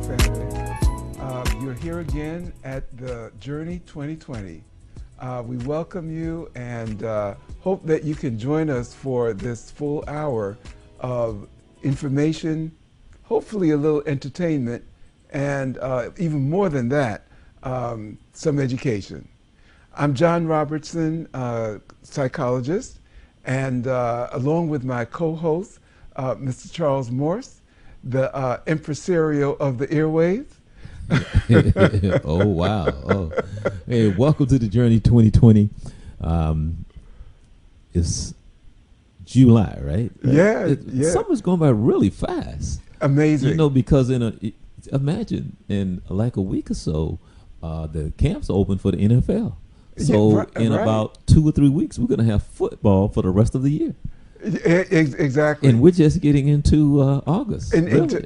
family. You're here again at the Journey 2020. We welcome you and hope that you can join us for this full hour of information, hopefully a little entertainment, and even more than that, some education. I'm John Robertson, psychologist, and along with my co-host, Mr. Charles Morse, the impresario of the airwaves. Oh, wow. Oh. Hey, welcome to the Journey 2020. It's July, right? Yeah. Summer's going by really fast. Amazing. You know, because imagine in like a week or so, the camps are open for the NFL. So in about 2 or 3 weeks, we're going to have football for the rest of the year. Exactly. And we're just getting into August.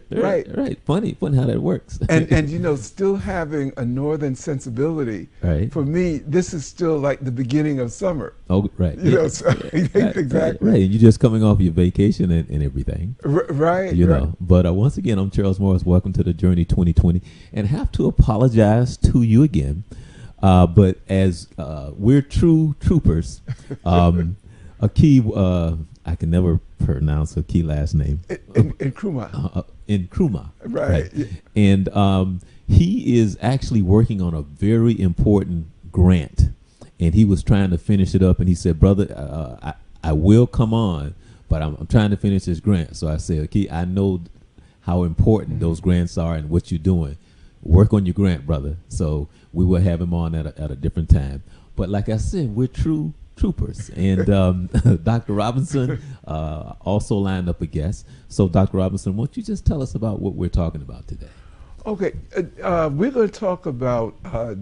Right. Funny how that works. And you know, still having a northern sensibility. Right. For me, this is still like the beginning of summer. Oh, right. You know, so, exactly. Right. You're just coming off your vacation and everything. Right. You know. But once again, I'm Charles Morris. Welcome to the Journey 2020, and have to apologize to you again. But as we're true troopers, a key. I can never pronounce a key last name. Nkrumah. Nkrumah. Right. And he is actually working on a very important grant. And he was trying to finish it up. And he said, brother, I will come on, but I'm trying to finish this grant. So I said, okay, I know how important those grants are and what you're doing. Work on your grant, brother. So we will have him on at a different time. But like I said, we're true troopers. And Dr. Robinson also lined up a guest. So Dr. Robinson, why don't you just tell us about what we're talking about today? Okay, we're going to talk about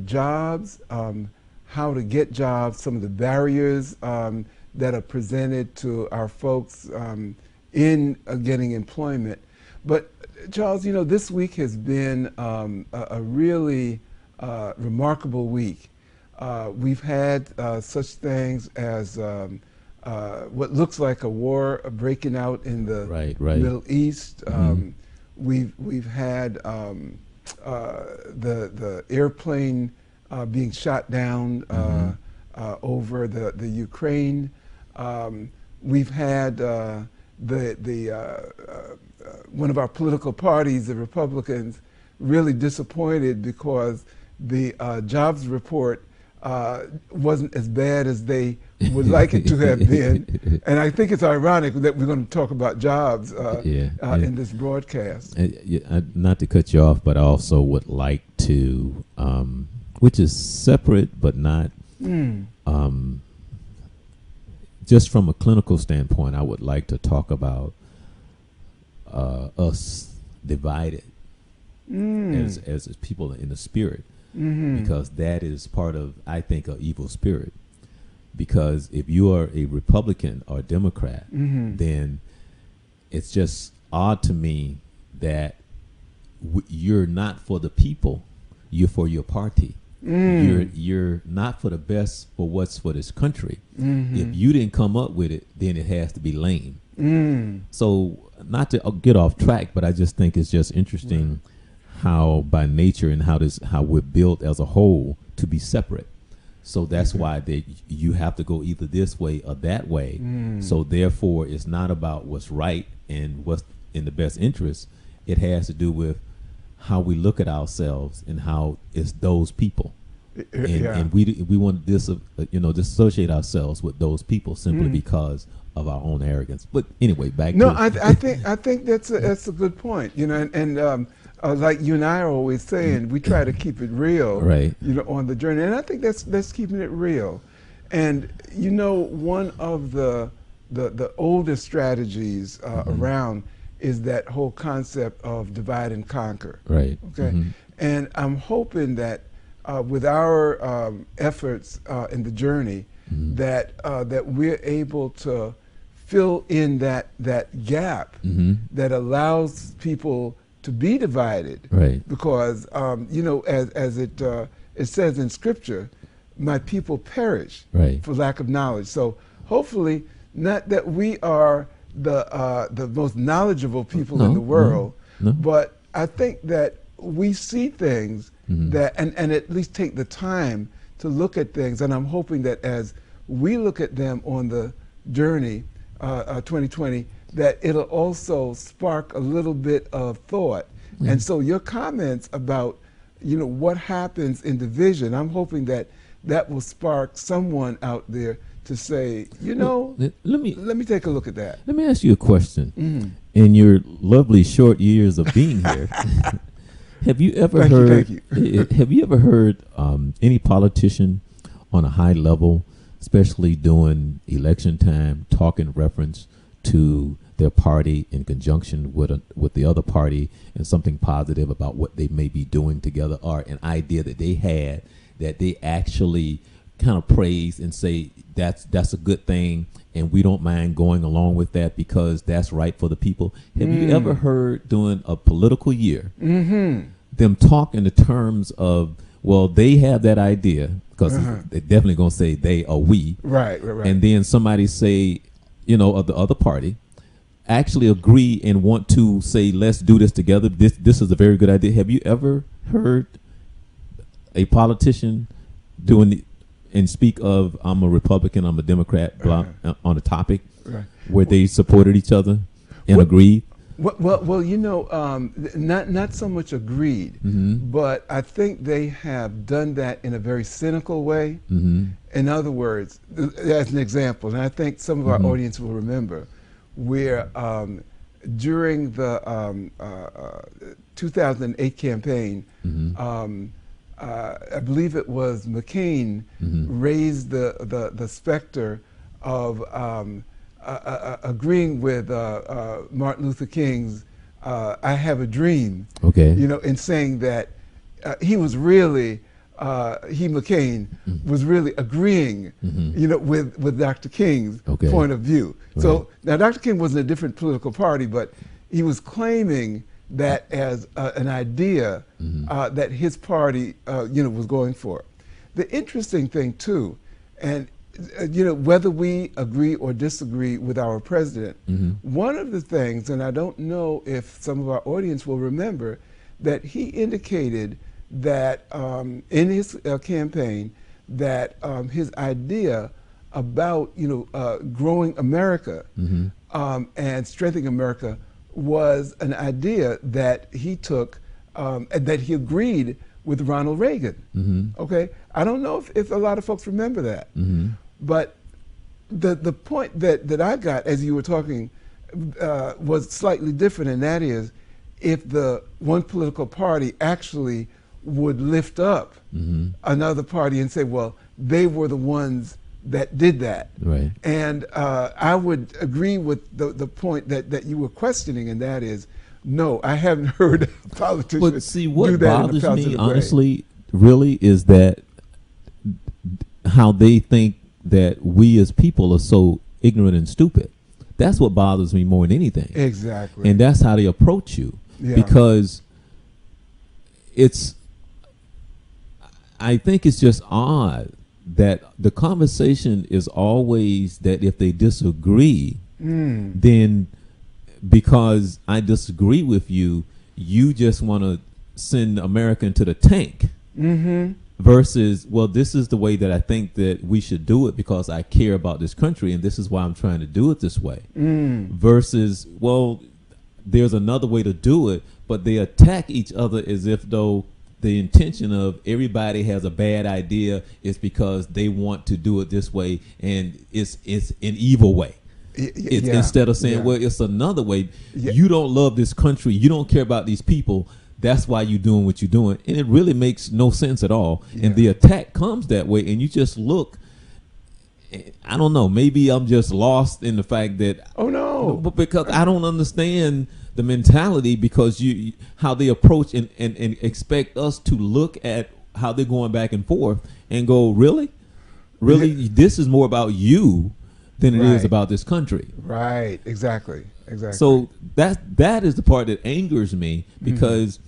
jobs, how to get jobs, some of the barriers that are presented to our folks in getting employment. But Charles, you know, this week has been a really remarkable week. We've had such things as what looks like a war breaking out in the Middle East. We've had the airplane being shot down over the Ukraine. We've had one of our political parties, the Republicans, really disappointed because the jobs report wasn't as bad as they would like it to have been. And I think it's ironic that we're going to talk about jobs in this broadcast. Not to cut you off, but I also would like to, which is separate but not, just from a clinical standpoint, I would like to talk about us divided as people in the spirit. Because that is part of, I think, an evil spirit. Because if you are a Republican or Democrat, then it's just odd to me that you're not for the people, you're for your party. You're not for the best for what's for this country. If you didn't come up with it, then it has to be lame. So not to get off track, but I just think it's just interesting how by nature and how we're built as a whole to be separate. So that's why you have to go either this way or that way. So therefore, it's not about what's right and what's in the best interest. It has to do with how we look at ourselves and how it's those people. And we want to disassociate ourselves with those people simply because of our own arrogance. But anyway, back to I think that's a good point. You know, and like you and I are always saying, we try to keep it real, right? You know, on the journey, and I think that's keeping it real. And you know, one of the oldest strategies around is that whole concept of divide and conquer. Right. Okay. And I'm hoping that with our efforts in the journey, that we're able to fill in that gap that allows people to be divided, right? Because you know, as it says in Scripture, my people perish for lack of knowledge. So hopefully, not that we are the most knowledgeable people in the world, but I think that we see things that, and at least take the time to look at things. And I'm hoping that as we look at them on the journey 2020, that it'll also spark a little bit of thought. And so your comments about, what happens in division, I'm hoping that that will spark someone out there to say, let me take a look at that. Let me ask you a question. In your lovely short years of being here, have you ever heard? Have you ever heard any politician on a high level, especially during election time, talk in reference to their party in conjunction with the other party and something positive about what they may be doing together, or an idea that they had that they actually kind of praise and say that's a good thing, and we don't mind going along with that because that's right for the people? Have you ever heard during a political year them talk in the terms of, well, they have that idea, because they're definitely going to say they or we, right, and then somebody say, of the other party, actually agree and want to say, let's do this together. This is a very good idea. Have you ever heard a politician and speak of, I'm a Republican, I'm a Democrat, blah, on a topic where they supported each other and agreed? Well, not so much agreed, but I think they have done that in a very cynical way. In other words, as an example, and I think some of our audience will remember, where during the 2008 campaign, I believe it was McCain raised the specter of agreeing with Martin Luther King's "I Have a Dream." Okay. In saying that he was really McCain was really agreeing, with Dr. King's point of view. Right. So now Dr. King was in a different political party, but he was claiming that as an idea that his party, was going for. The interesting thing too, and whether we agree or disagree with our president, one of the things, and I don't know if some of our audience will remember, that he indicated that in his campaign that his idea about growing America and strengthening America was an idea that he took and that he agreed with Ronald Reagan. Okay, I don't know if a lot of folks remember that, but the point that I got as you were talking was slightly different, and that is if the one political party actually would lift up another party and say, well, they were the ones that did that. Right. And I would agree with the point that you were questioning, and that is, no, I haven't heard politicians but see, what do that bothers in a me, way. honestly, really, is that how they think that we as people are so ignorant and stupid. That's what bothers me more than anything. Exactly. And that's how they approach you. Yeah. Because I think it's just odd that the conversation is always that if they disagree, then because I disagree with you, you just want to send America into the tank. Versus, well, this is the way that I think that we should do it because I care about this country and this is why I'm trying to do it this way. Versus, well, there's another way to do it, but they attack each other as if though the intention of everybody has a bad idea is because they want to do it this way, and it's an evil way. Instead of saying, well, it's another way. You don't love this country. You don't care about these people. That's why you're doing what you're doing. And it really makes no sense at all. And the attack comes that way, and you just look. I don't know. Maybe I'm just lost in the fact that. Oh, no. But because I don't understand the mentality, because how they approach and expect us to look at how they're going back and forth and go, really? This is more about you than it is about this country. Right. Exactly. So that is the part that angers me, because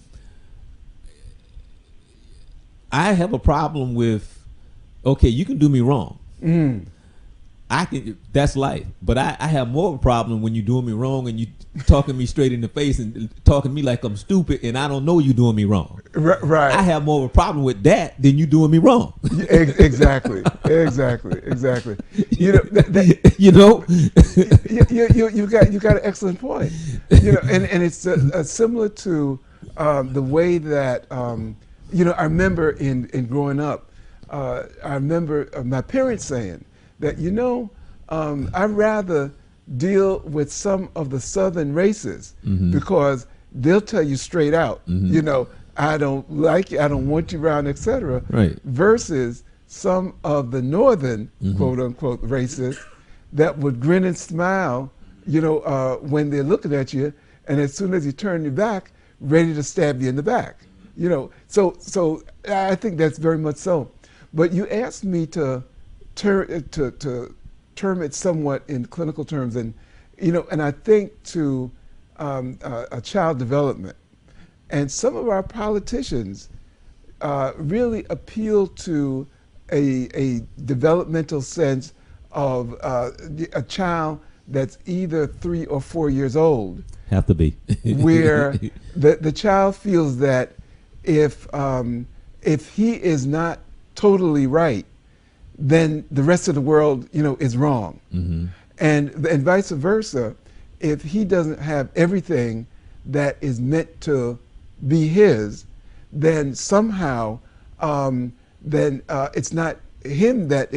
I have a problem with, okay, you can do me wrong, I can. That's life. But I have more of a problem when you're doing me wrong and you talking me straight in the face and talking to me like I'm stupid and I don't know you doing me wrong. Right. I have more of a problem with that than you doing me wrong. Exactly. You know, You know. you got an excellent point. You know, and it's similar to the way that you know. I remember in growing up, I remember my parents saying that, you know, I'd rather deal with some of the southern races because they'll tell you straight out, you know, I don't like you, I don't want you around, etc. Right. Versus some of the northern quote unquote races that would grin and smile, you know, when they're looking at you, and as soon as you turn your back, ready to stab you in the back, you know. So I think that's very much so. But you asked me to term it somewhat in clinical terms, and you know, and I think to a child development, and some of our politicians really appeal to a developmental sense of a child that's either 3 or 4 years old. Have to be. Where the child feels that if he is not totally right, then the rest of the world, you know, is wrong. And vice versa. If he doesn't have everything that is meant to be his, then somehow then it's not him that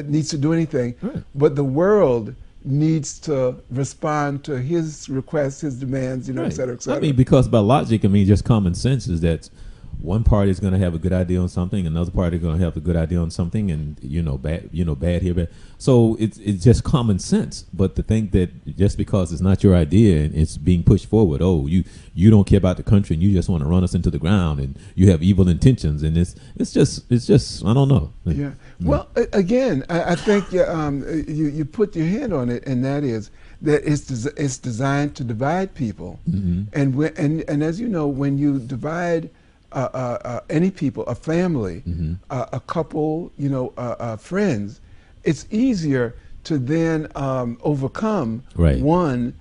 needs to do anything, Right. but the world needs to respond to his requests, his demands, you know, Right. et cetera, et cetera. I mean, because by logic, I mean, just common sense is that one party is going to have a good idea on something, another party is going to have a good idea on something, and bad here, bad. So it's just common sense. But to think that just because it's not your idea and it's being pushed forward, oh, you don't care about the country and you just want to run us into the ground and you have evil intentions, and it's just I don't know. Yeah. Well, again, I think you put your hand on it, and that is that it's designed to divide people, and as you know, when you divide any people, a family, a couple, you know, friends, it's easier to then overcome Right. one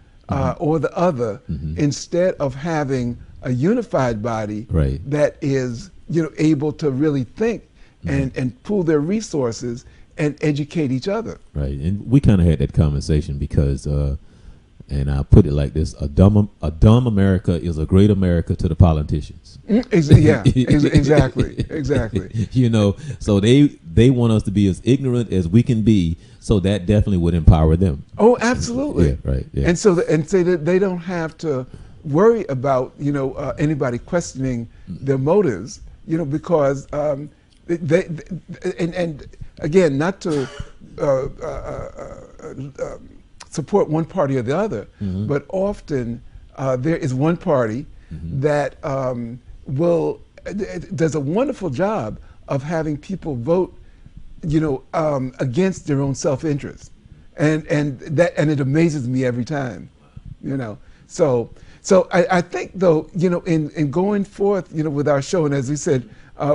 or the other instead of having a unified body Right. that is, you know, able to really think and pool their resources and educate each other. Right, and we kind of had that conversation because, and I'll put it like this: a dumb America is a great America to the politicians. Exactly. You know, so they want us to be as ignorant as we can be, so that definitely would empower them. Oh, absolutely. Yeah, right. Yeah. And so that they don't have to worry about, you know, anybody questioning their motives, you know, because they and again, not to support one party or the other, but often there is one party that does a wonderful job of having people vote, you know, against their own self-interest, and it amazes me every time, you know. So I think, though, you know, in going forth, you know, with our show, and as we said,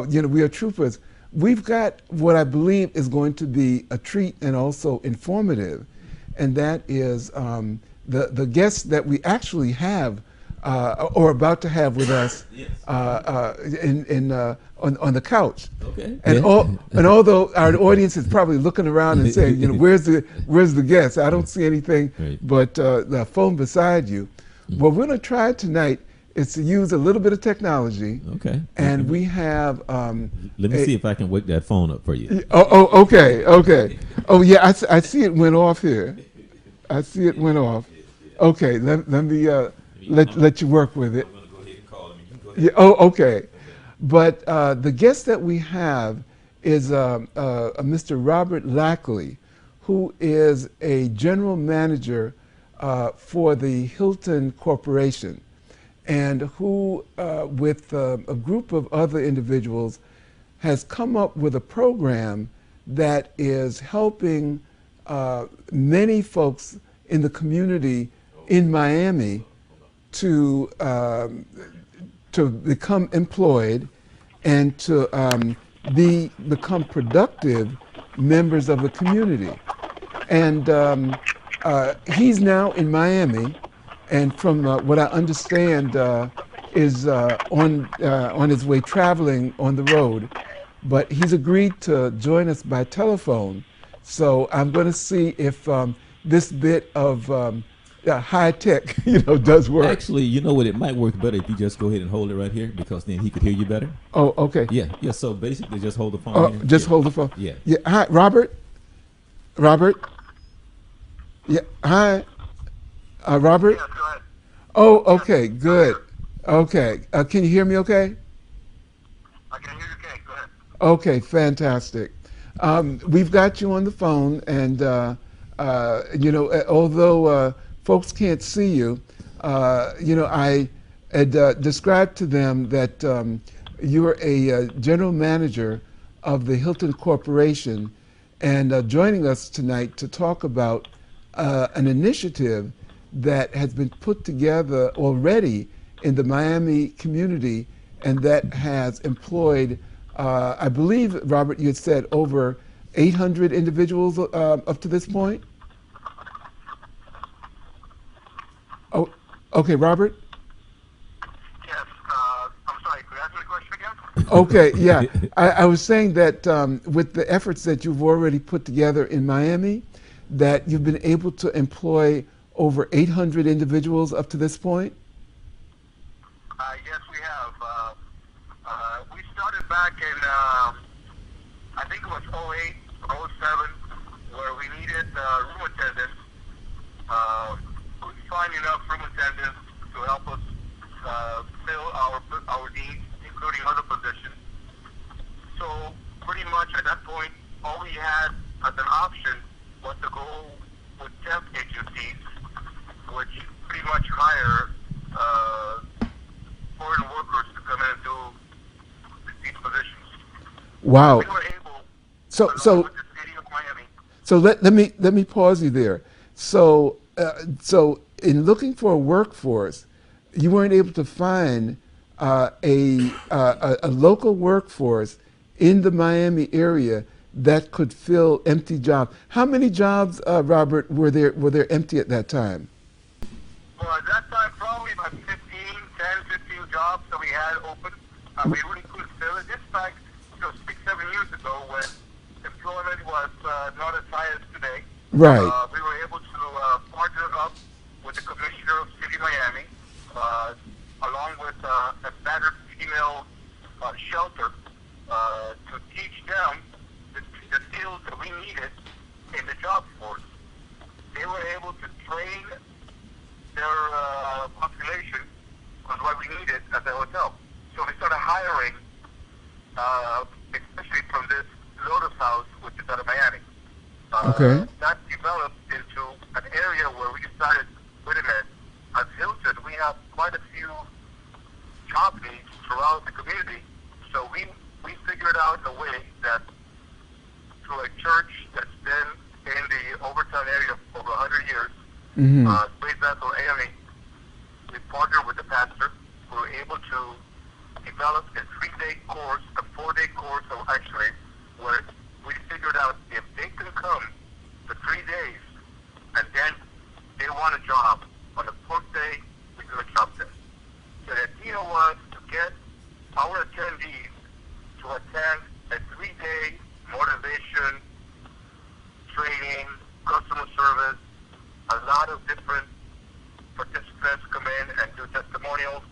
you know, we are troopers. We've got what I believe is going to be a treat and also informative, and that is the guests that we actually have or about to have with us on the couch. Okay. And although our audience is probably looking around and saying, you know, where's the guest? I don't see anything but the phone beside you. What we're going to try tonight is to use a little bit of technology. Okay. And we have. Let me see if I can wake that phone up for you. Okay. Oh yeah, I see it went off here. I see it went off. Okay, let me let you work with it. I'm going to go ahead and call him. You can go Yeah, oh, okay. But the guest that we have is Mr. Robert Lacle, who is a general manager for the Hilton Corporation, and who, with a group of other individuals, has come up with a program that is helping many folks in the community in Miami to become employed and to become productive members of the community. and he's now in Miami, and from what I understand, is on his way traveling on the road. But he's agreed to join us by telephone. So I'm going to see if this bit of high tech, does work. Actually, you know what? It might work better if you just go ahead and hold it right here because then he could hear you better. Oh, okay. Yeah, yeah. So basically, just hold the phone here. Just Yeah. hold the phone. Yeah. Yeah. Hi, Robert. Robert. Yeah. Hi, Robert. Yes, go ahead. Oh, okay. Good. Okay. Can you hear me? Okay. I can hear you okay. Go ahead. Okay. Fantastic. We've got you on the phone, and although folks can't see you, I had described to them that you're a general manager of the Hilton Corporation, and joining us tonight to talk about an initiative that has been put together already in the Miami community, and that has employed, I believe, Robert, you had said over 800 individuals up to this point? Oh, okay, Robert? Yes. I'm sorry. Could you ask me the question again? Okay, yeah. I was saying that with the efforts that you've already put together in Miami, that you've been able to employ over 800 individuals up to this point? Yes, we have. We started back in, I think it was '08, '07, where we needed room attendants. Couldn't find enough room attendants to help us fill our needs, including other positions. So pretty much at that point, all we had as an option was to go with temp agencies, which pretty much hire foreign workers to come in and do these positions. Wow. We were able, So, along so, with the city of Miami. so let me pause you there. So in looking for a workforce, you weren't able to find a local workforce in the Miami area that could fill empty jobs. How many jobs, Robert, were there empty at that time? Well, at that time, probably about 10, 15 jobs that we had open. We really couldn't fill it. This fact, 6, 7 years ago, when employment was not as high as today, Right. we were able to partner up with the commissioner of City Miami, along with a battered female shelter, to teach them the skills that we needed in the job force. They were able to train their population on what we needed at the hotel. So we started hiring, especially from this Lotus House, which is out of Miami. Okay. That developed into an area where we decided, wait a minute, at Hilton we have quite a few job needs throughout the community. So we figured out a way that through a church that's been in the Overtown area for over 100 years, Mm-hmm. Great Vessel AME, we partnered with the pastor. We were able to develop a 3-day course, a 4-day course, so actually, where we figured out if they can come for 3 days and then they want a job, on the 4th day, we do a job test. So the idea was to get our attendees to attend a 3-day motivation, training, customer service. A lot of different participants come in and do testimonials,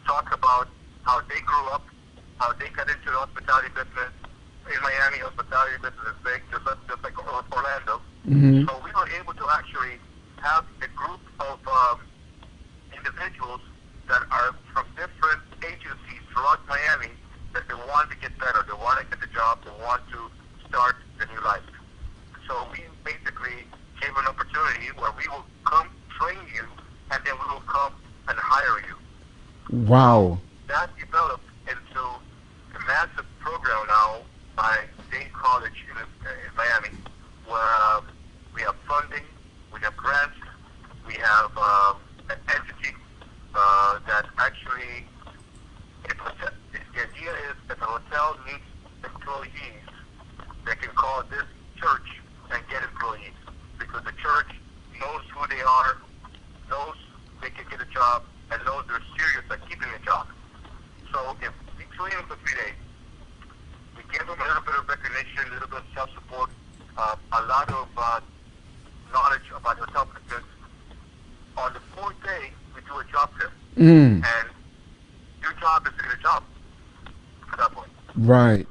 talk about how they grew up, how they got into the hospitality business. In Miami, hospitality business is big, just like Orlando. Mm-hmm. So we were able to actually have a group of individuals that are from different agencies throughout Miami that they want to get better, they want to get the job, they want to start the new life. So we basically gave an opportunity where we will come train you and then we will come and hire you. Wow. That developed into a massive program now by State College in Miami, where we have funding, we have grants, we have an entity that actually, the idea is if a hotel needs employees, they can call this church and get employees. Because a lot of knowledge about hotel business. On the fourth day, we do a job test. Mm. And your job is to get a job at that point. Right.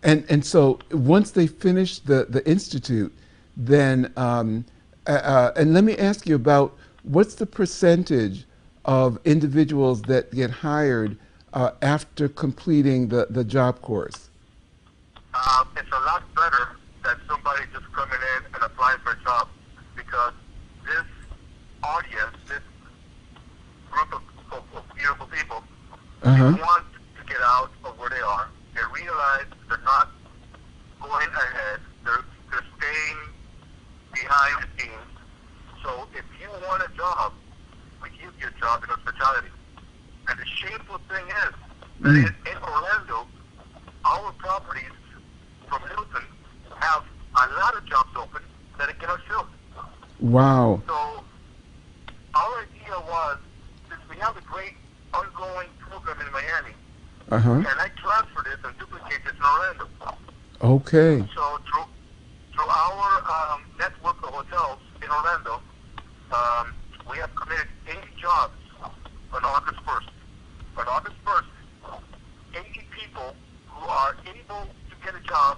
And so once they finish the institute, then and let me ask you about what's the percentage of individuals that get hired after completing the job course? It's a lot better than somebody just coming in and applying for a job, because this audience, this group of beautiful people, Uh-huh. they want to get out of where they are. They realize they're not going ahead. They're staying behind the scenes. So if you want a job, we give you a job in hospitality. And the shameful thing is that in Orlando, our properties from Hilton have a lot of jobs open that it cannot fill. Wow. So our idea was, since we have a great ongoing program in Miami, Uh-huh. can I transfer this and duplicate this in Orlando? Okay. So through our network of hotels in Orlando, we have committed 80 jobs on August 1st. On August 1st, 80 people who are able to get a job,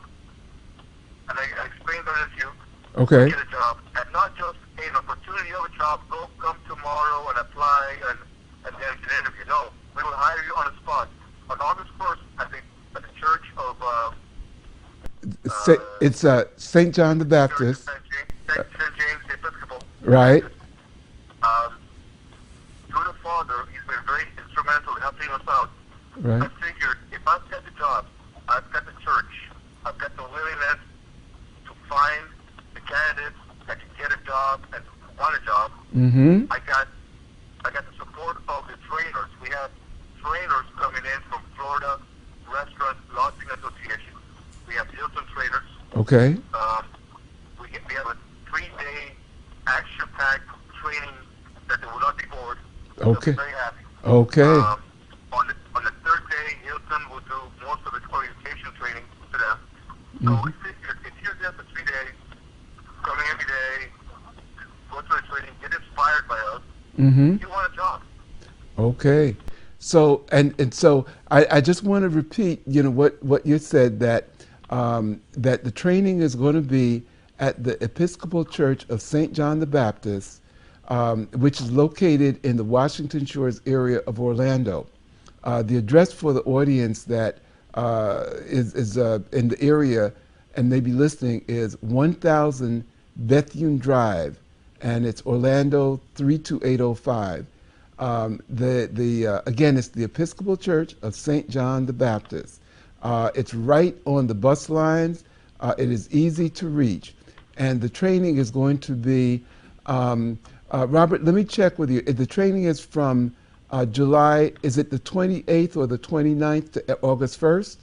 and I explained that to you, Okay. get a job, and not just an opportunity of a job, go come tomorrow and apply and then get an interview. No, we will hire you on the spot. On August 1st, at the church of It's St. John the Baptist, St. James Episcopal. right? Through the Father, he's been very instrumental in helping us out. I Right. figured if I've got the job, I've got the church, I've got the willingness to find the candidates that can get a job and want a job. Mm-hmm. I got the support of the trainers. We have trainers coming in from Florida Restaurant Lodging Association. We have Hilton trainers. Okay. We have a 3-day action-packed training that they will not be bored. Okay. They'll be very happy. Okay. On the third day, Hilton will do most of its orientation training to them. So we figured if you're there for 3 days, coming every day, go through the training, get inspired by us, Mm-hmm. you want a job. Okay. So and so I just want to repeat, what you said, that that the training is going to be at the Episcopal Church of St. John the Baptist, which is located in the Washington Shores area of Orlando. The address for the audience that is in the area and may be listening is 1000 Bethune Drive, and it's Orlando 32805. Again, it's the Episcopal Church of St. John the Baptist. It's right on the bus lines. It is easy to reach. And the training is going to be, Robert, let me check with you. The training is from July, is it the 28th or the 29th to August 1st?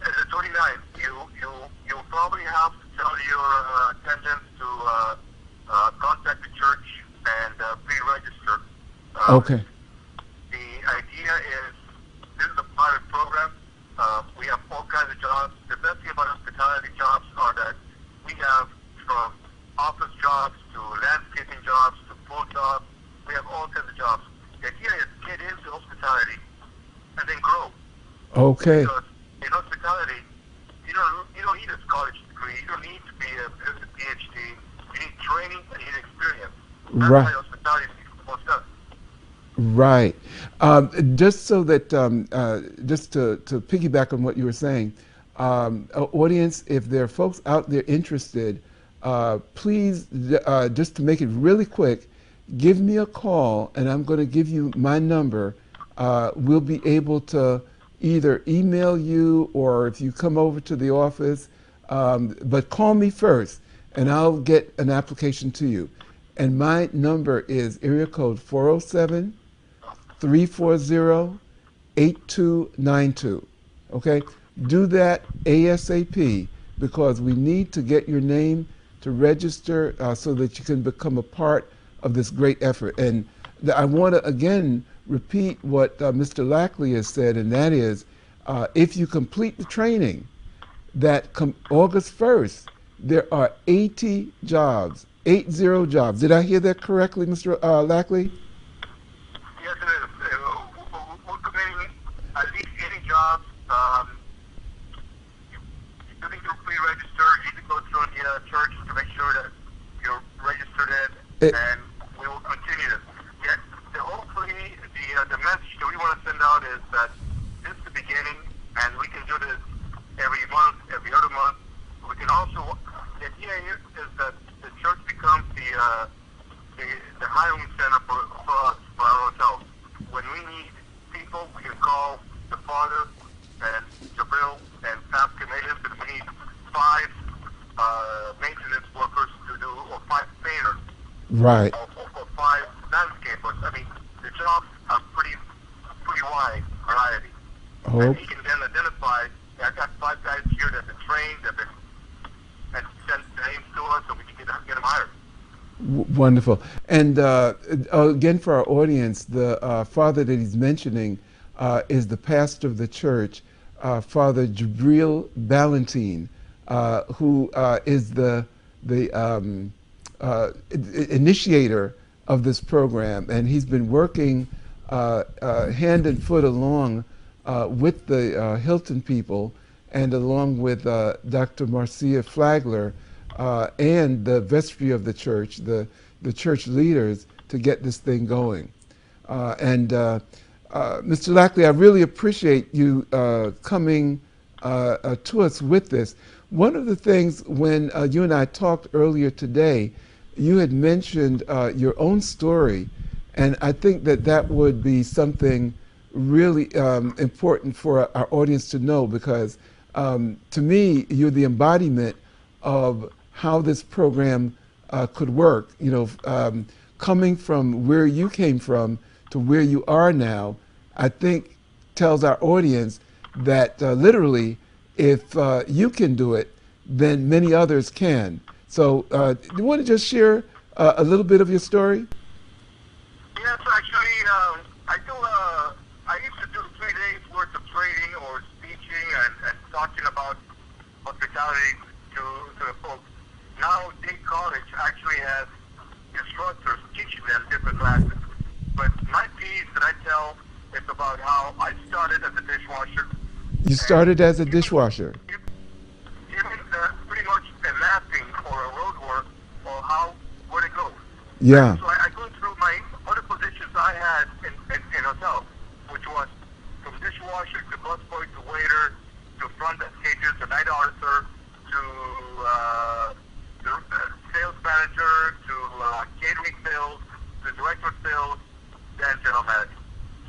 It's the 29th. You'll probably have to tell your attendants to contact the church and pre-register. Okay. The idea is, this is a pilot program. We have all kinds of jobs. The best thing about hospitality jobs are that we have from office jobs to landscaping jobs to full jobs. We have all kinds of jobs. The idea is get into hospitality and then grow. Okay. Because in hospitality, you don't need a college degree. You don't need to be a PhD. You need training and you need experience. That's Right. why hospitality is most done. Right. Just so that, just to piggyback on what you were saying, audience, if there are folks out there interested, please, just to make it really quick, give me a call, and I'm going to give you my number. We'll be able to either email you, or if you come over to the office, but call me first, and I'll get an application to you. And my number is area code 407-340-8292. Okay? Do that ASAP, because we need to get your name to register so that you can become a part of this great effort. And I want to again repeat what Mr. Lacle has said, and that is, if you complete the training, that August 1st, there are 80 jobs, 80 jobs. Did I hear that correctly, Mr. Lacle? Yes, it is. We're committing at least 80 jobs. You need to pre-register. You need to go through the church to make sure that you're registered in, and we will continue this. Yet, hopefully, the message that we want to send out is that this is the beginning, and we can do this every month, every other month. We can also, the idea here is that the church becomes the hiring center for us, for our hotels. When we need people, we can call the father and Jabril and staff Canadians, and we need 5 maintenance workers to do, or 5 painters. Right. Or 5 landscapers. I mean, the jobs are pretty wide variety. Oh. And he can then identify, I've got 5 guys here that have been trained, and send the names to us so we can get them hired. Wonderful. And again, for our audience, the father that he's mentioning is the pastor of the church, Father Jabril Ballantine, who is the initiator of this program, and he's been working hand and foot along with the Hilton people, and along with Dr. Marcia Flagler and the vestry of the church, the church leaders, to get this thing going. Mr. Lacle, I really appreciate you coming to us with this. One of the things, when you and I talked earlier today, you had mentioned your own story, and I think that would be something really important for our audience to know, because to me, you're the embodiment of how this program could work. You know, coming from where you came from to where you are now, I think tells our audience that literally, if you can do it, then many others can. So, do you want to just share a little bit of your story? Yes, actually, I used to do 3 days worth of training or speaking and talking about hospitality to the folks. Now, Dade College actually has instructors teaching them different classes. But my piece that I tell is about how I started as a dishwasher. You started as a dishwasher. Even pretty much a mapping or a road work or where to go. Yeah. So I go through my other positions I had in hotels, which was from dishwasher to busboy to waiter to front desk agent to night auditor to sales manager to catering sales to director of sales, then general manager.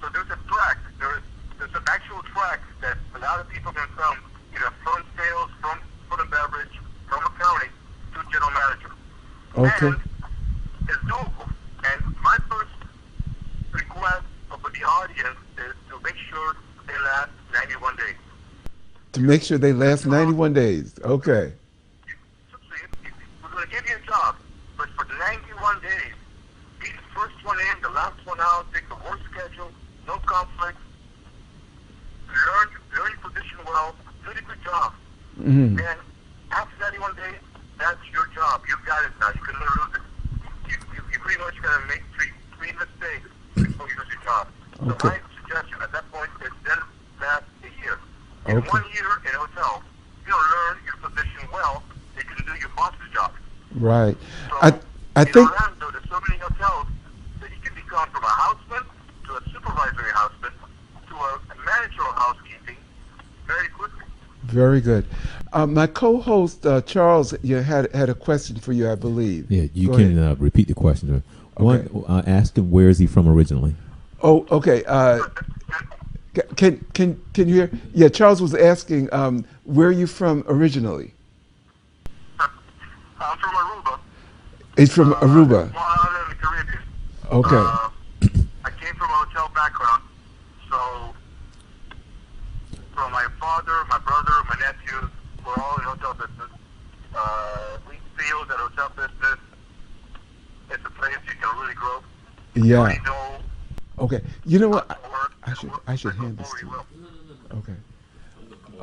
So there's a track. There's an actual track that a lot of people can come, either from sales, from food and beverage, from accounting to general manager. Okay. And it's doable. And my first request of the audience is to make sure they last 91 days. To make sure they last 91 days. Okay. So we're going to give you a job, but for 91 days, be the first one in, the last one out, take the work schedule, no conflict, learn your position well, do the good job. Mm-hmm. And after 91 days, that's your job. You got it now. You can lose it. You pretty much got to make three mistakes before you lose your job. Okay. So my suggestion at that point is then last a year. In Okay. 1 year in a hotel, you'll learn your position well. You can do your boss's job. Right. So I in think. Orlando, there's so many hotels that you can become from a houseman to a supervisory houseman to a managerial housekeeping very quickly. Very good. My co-host Charles, you had a question for you, I believe. Yeah, you Go can ahead. repeat the question. Okay. One, ask him where is he from originally. Oh, okay. Can you hear? Yeah, Charles was asking, where are you from originally? I'm from Aruba. He's from Aruba. Well, I'm in the Caribbean. Okay. I came from a hotel background, so from my father, my brother, my nephews, we're all in hotel business. We feel that hotel business is a place you can really grow. Yeah. Really know Okay. You know what? how to work, I should and hand this before to you you. will.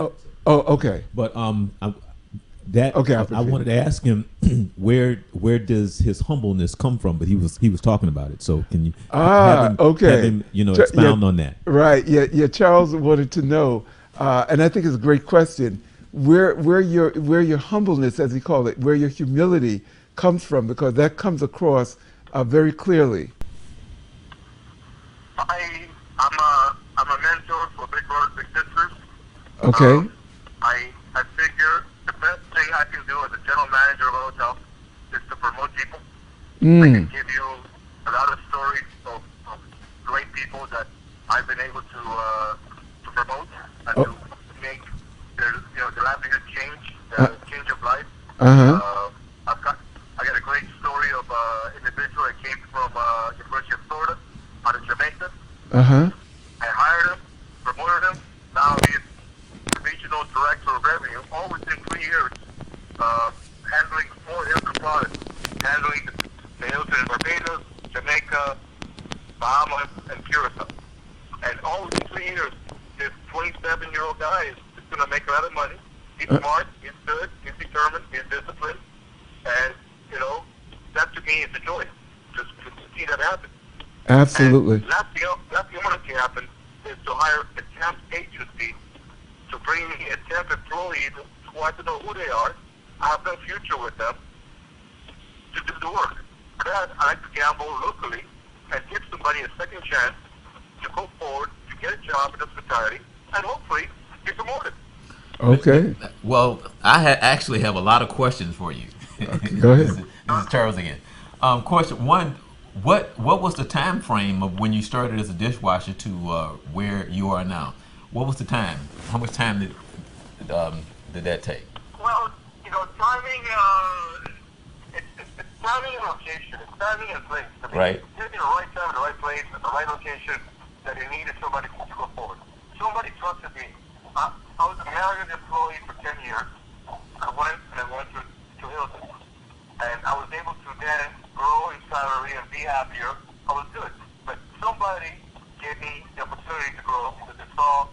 Okay. Oh, okay. But that Okay, I wanted to ask him where does his humbleness come from? But he was talking about it. So can you have him expound on that? Right. Yeah. Charles wanted to know, and I think it's a great question. Where your humbleness, as he called it, where your humility comes from, because that comes across very clearly. I'm a mentor for Big Brothers Big Sisters. Okay. I figure the best thing I can do as a general manager of a hotel is to promote people. I can give you a lot of stories of great people that I've been able to promote and to make their livelihood change, change of life. I got a great story of an individual that came from University of Florida out of Jamaica. I hired him, promoted him. Now he's regional director of revenue, all within 3 years, handling 4 Hilton products, handling the Hilton in Barbados, Jamaica, Bahamas, and Curacao. And all within 3 years, this 27-year-old guy is going to make a lot of money. He's smart, he's good, he's determined, he's disciplined, and that to me is a joy to see that happen. Absolutely. And last thing I want to see happen is to hire a temp agency to bring me a temp employee who I to know who they are, I have no future with them, to do the work. For that, I like to gamble locally and give somebody a second chance to go forward, to get a job in hospitality, and hopefully get promoted. Okay. Well, I actually have a lot of questions for you. Okay, go ahead. This is Charles again. Question one: What was the time frame of when you started as a dishwasher to where you are now? What was the time? How much time did that take? Well, timing. It's timing and location. It's timing and place. I mean, Right. You're in the right time, in the right place, at the right location that you needed somebody to go forward. Somebody trusted me. I was a married employee for 10 years. I went to Hilton, and I was able to then grow in salary and be happier. I was good, but somebody gave me the opportunity to grow because they saw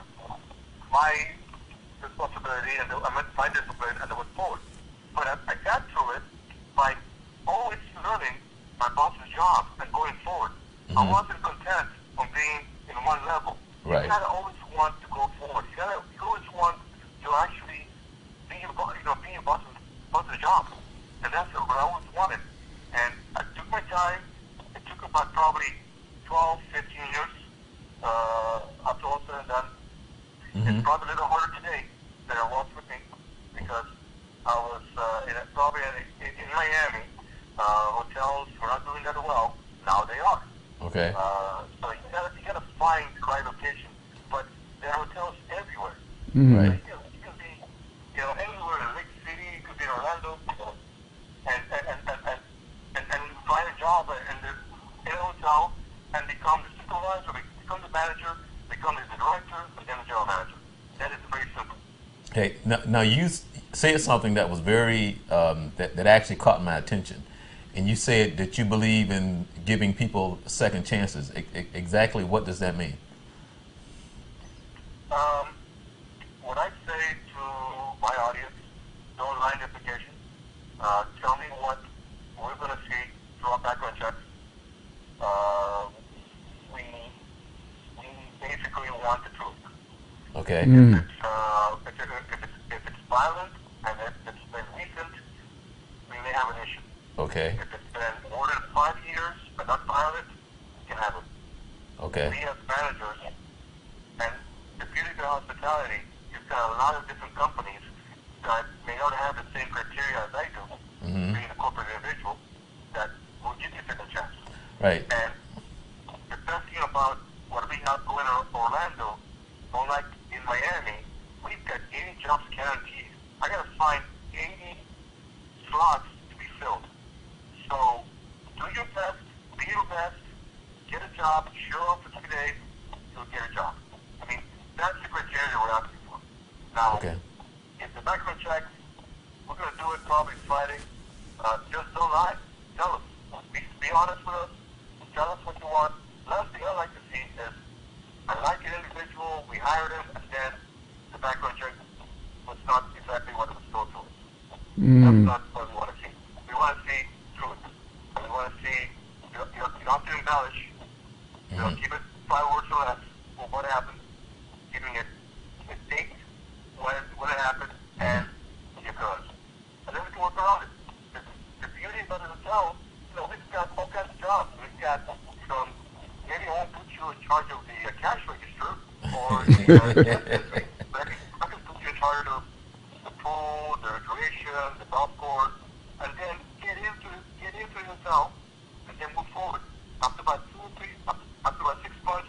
my responsibility and my discipline, and I went forward. But I got through it by always learning my boss's job and going forward. I wasn't content on being in one level. Right. You gotta always want to go forward. You always want to actually be your boss's job, and that's what I always wanted. And I took my time. It took about probably 12, 15 years after all said and done. It's probably a little harder today than it was with me because I was probably in Miami. Hotels were not doing that well. Now they are. Okay. So you gotta find the right location. But there are hotels everywhere. Right. You can be anywhere in Lake City. You could be in Orlando, and find a job in a hotel and become the supervisor, become the manager, become the director, and then the general manager. That is very simple. Hey, now you said something that was very that actually caught my attention, and you said that you believe in giving people second chances. Exactly what does that mean? What I say to my audience, don't line the application. Tell me what we're going to see through our background checks. We basically want the truth. Okay. If it's violent and if it's been recent, we may have an issue. Okay. If it's been more than 5 years but not violent, we can have it. Okay. We as managers, and the beauty of hospitality, you've got a lot of different companies that may not have the same criteria as I do, being a corporate individual, that will give you a second chance. Right. And the best thing about what we have going on in Orlando, unlike in Miami, we've got 80 jobs guaranteed. I got to find 80 slots to be filled. So do your best, be your best, get a job, show up for 2 days, you'll get a job. I mean, that's the criteria we're asking for. Now, Okay. if the background checks, we're going to do it probably Friday. Just don't lie. Tell us. Be honest with us. Tell us what you want. Last thing I like to see is I like an individual, we hired him, and then the background check was not exactly what it was told to us. That's not what we want to see. We want to see truth. We want to see, you don't have to embellish. Keep it 5 words or less for what happened. Giving it a date, when it happened, and the occurrence. And then we can work around it. The beauty about the hotel, we've got all kinds of jobs. We've got from, maybe I won't put you in charge of the cash register or the but I can put you in charge of the pool, the recreation, the golf course, and then get into the hotel and then move forward. After about 6 months,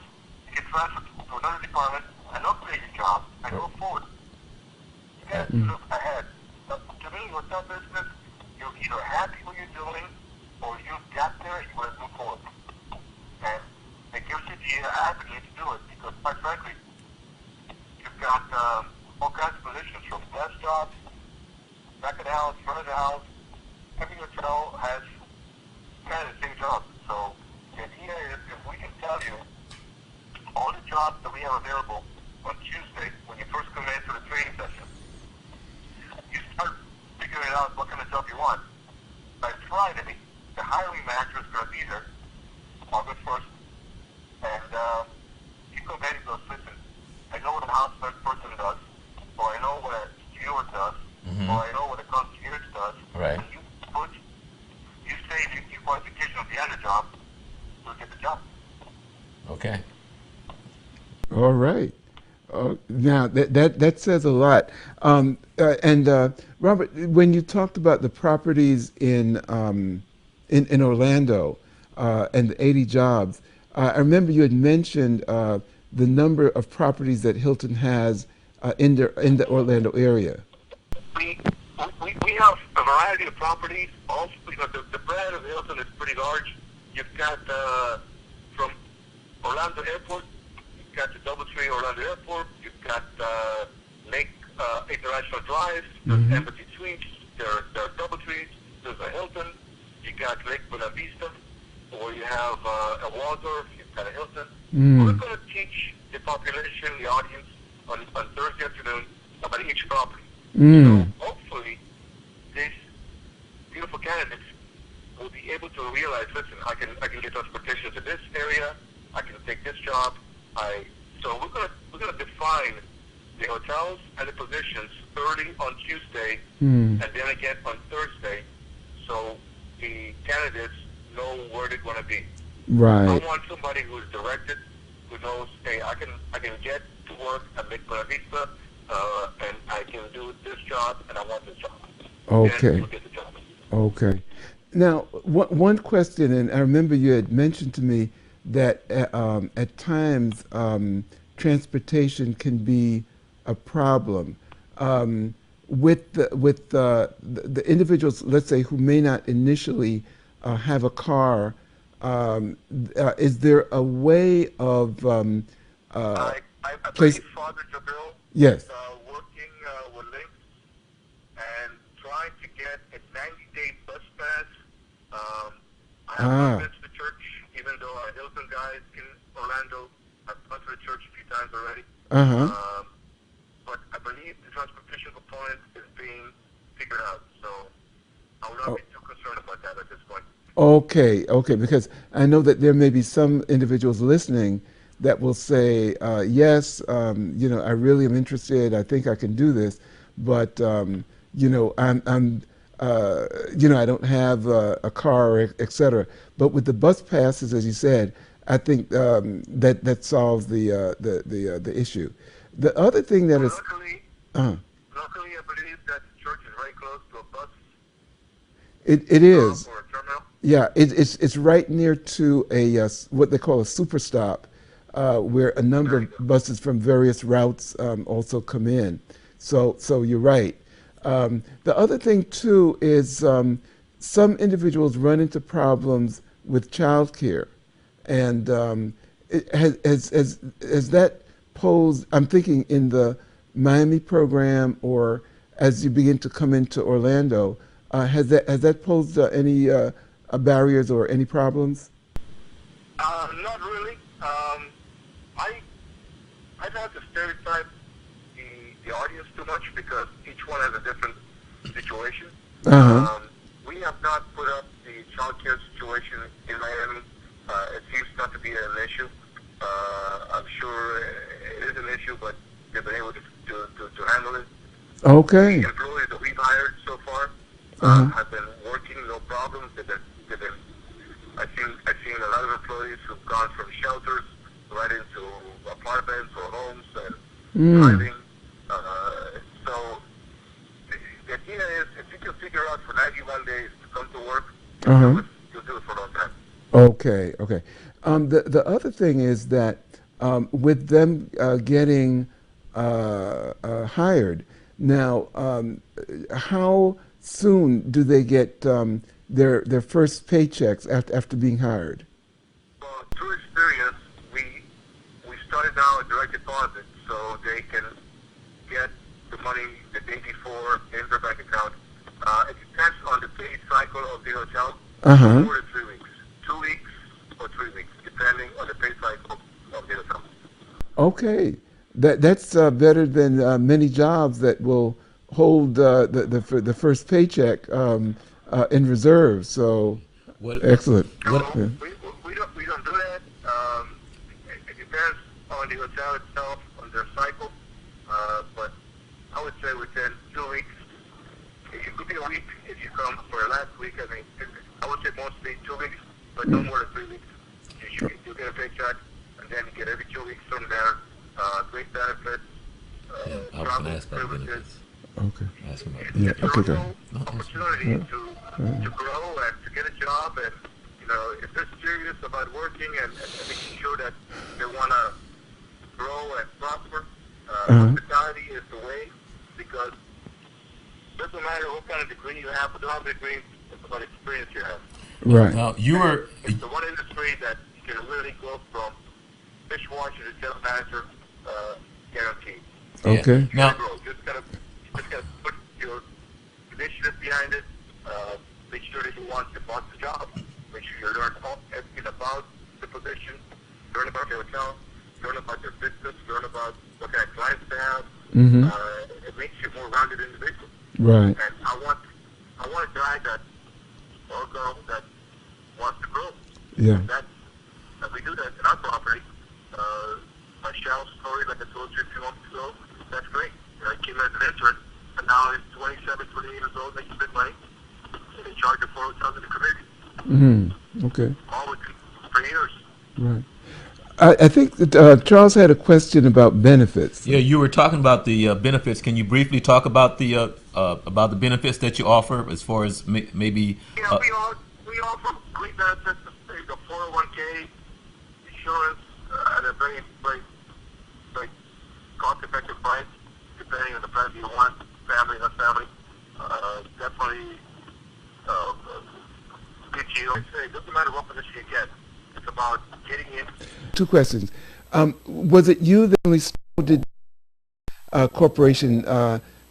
you get transferred to another department and upgrade your job and move forward. You got to look ahead. To me, hotel business, you're either happy what you're doing or you got there and you want to move forward. And it gives you the avenue to do it because, quite frankly, you've got all kinds of positions from desk jobs, back of the house, front of the house. Every hotel has kind of the same job. So the idea is if we can tell you all the jobs that we have available on Tuesday when you first come into the training session, you start figuring out what kind of job you want. By Friday, the hiring manager is going to be there, August 1st, and you come back and goes, listen, I know what a house person does, or I know what a steward does, or I know what a concierge does. Right. And you say your qualification on the other job, you'll get the job. Okay. All right. Now that says a lot. And Robert, when you talked about the properties in Orlando and the 80 jobs, I remember you had mentioned the number of properties that Hilton has in the Orlando area. We have a variety of properties. Also, the brand of Hilton is pretty large. You've got from Orlando Airport, you've got the DoubleTree Orlando Airport, you've got Lake International Drive, there's Embassy Suites, there are DoubleTrees, there's a Hilton, you got Lake Buena Vista, or you have a Waldorf, you've got a Hilton. We're going to teach the population, the audience, on Thursday afternoon about each property. So hopefully, these beautiful candidates will be able to realize, listen, I can get transportation to this area, I can take this job. So we're gonna define the hotels and the positions early on Tuesday, and then again on Thursday, so the candidates know where they're gonna be. Right. I want somebody who's directed, who knows, hey, I can get to work at Lake Buena Vista, and I can do this job, and I want this job. Okay. You'll get the job. Okay. Now, one question, and I remember you had mentioned to me that at times transportation can be a problem with the individuals, let's say, who may not initially have a car. Is there a way of I believe Father Jabril Yes. Working with Links and trying to get a 90-day bus pass. I have not been to the church, even though our Hilton guys in Orlando have gone to the church a few times already. But I believe the transportation component is being figured out, so I would not be too concerned about that at this point. Okay, because I know that there may be some individuals listening that will say, yes, I really am interested. I think I can do this, but I'm I don't have a car, et cetera. But with the bus passes, as you said, I think that solves the issue. The other thing that is luckily, I believe that the church is very close to a bus. It is. Or a terminal. Yeah, it's right near to a what they call a super stop, where a number of buses from various routes also come in. So you're right. The other thing too is some individuals run into problems with childcare, and has that posed? I'm thinking in the Miami program, or as you begin to come into Orlando, has that posed any barriers or any problems? Not really. I don't have to stereotype the audience too much because each one has a different situation. Uh-huh. We have not put up the child care situation in Miami. It seems not to be an issue. I'm sure it is an issue, but they've been able to handle it. The Okay. employees that we've hired so far Uh-huh. have been working, no problems. I've seen a lot of employees who've gone from shelters right into apartments or homes and Mm. driving. So the idea is, if you can figure out for 91 days to come to work, Uh-huh. you'll do it for a long time. Okay, okay. The other thing is that with them getting hired, now, how soon do they get their first paychecks after being hired? Well, through experience, we started now a direct deposit, so they can get the money the day before in their bank account. It depends on the pay cycle of the hotel. Uh-huh. 4 to 3 weeks, 2 weeks or 3 weeks, depending on the pay cycle of the hotel. Okay, that's better than many jobs that will hold the first paycheck in reserve. So What? excellent. No, What? Yeah. we don't do that. It depends on the hotel itself, on their cycle. But I would say within 2 weeks, it could be a week if you come for a last week. I mean, I would say mostly 2 weeks, but no more than 3 weeks. You get a paycheck, and then you get every 2 weeks from there. Great benefits, Yeah, I was travel gonna ask about privileges. benefits. Okay. Ask him about Yeah. It's a Okay. Good. real opportunity to grow and to get a job, and if they're serious about working and making sure that they want to grow and prosper, hospitality is the way, because it doesn't matter what kind of degree you have, but don't have a degree, it's about experience you have. Right. Now you were. It's the one industry that you can really go from dishwasher to sales manager, guaranteed. Yeah. Okay. Now, Grow. Just gotta put your initiative behind it. Make sure that you want to want the job. Make sure you learn everything about the position. Learn about your account. Learn about your business. Learn about what kind of clients they have. Mm-hmm. It makes you a more rounded individual. Right. And I want a guy that or girl that wants to grow. Yeah. And we do that in our property. My shell story, like I told you a few months ago, that's great. I came as an intern, and now he's 27, 28 years old, making big money, and in charge of 4 hotels in the community. Mm-hmm. Okay. All with me for years. Right. I think that Charles had a question about benefits. yeah, you were talking about the benefits. Can you briefly talk about the benefits that you offer, as far as maybe? Yeah, we offer great benefits. The 401k insurance at a very, very, very cost-effective price, depending on the plan you want, family, not family. Definitely good deal. It doesn't matter what position you get. It's about getting in. Two questions. Was it you that only did corporation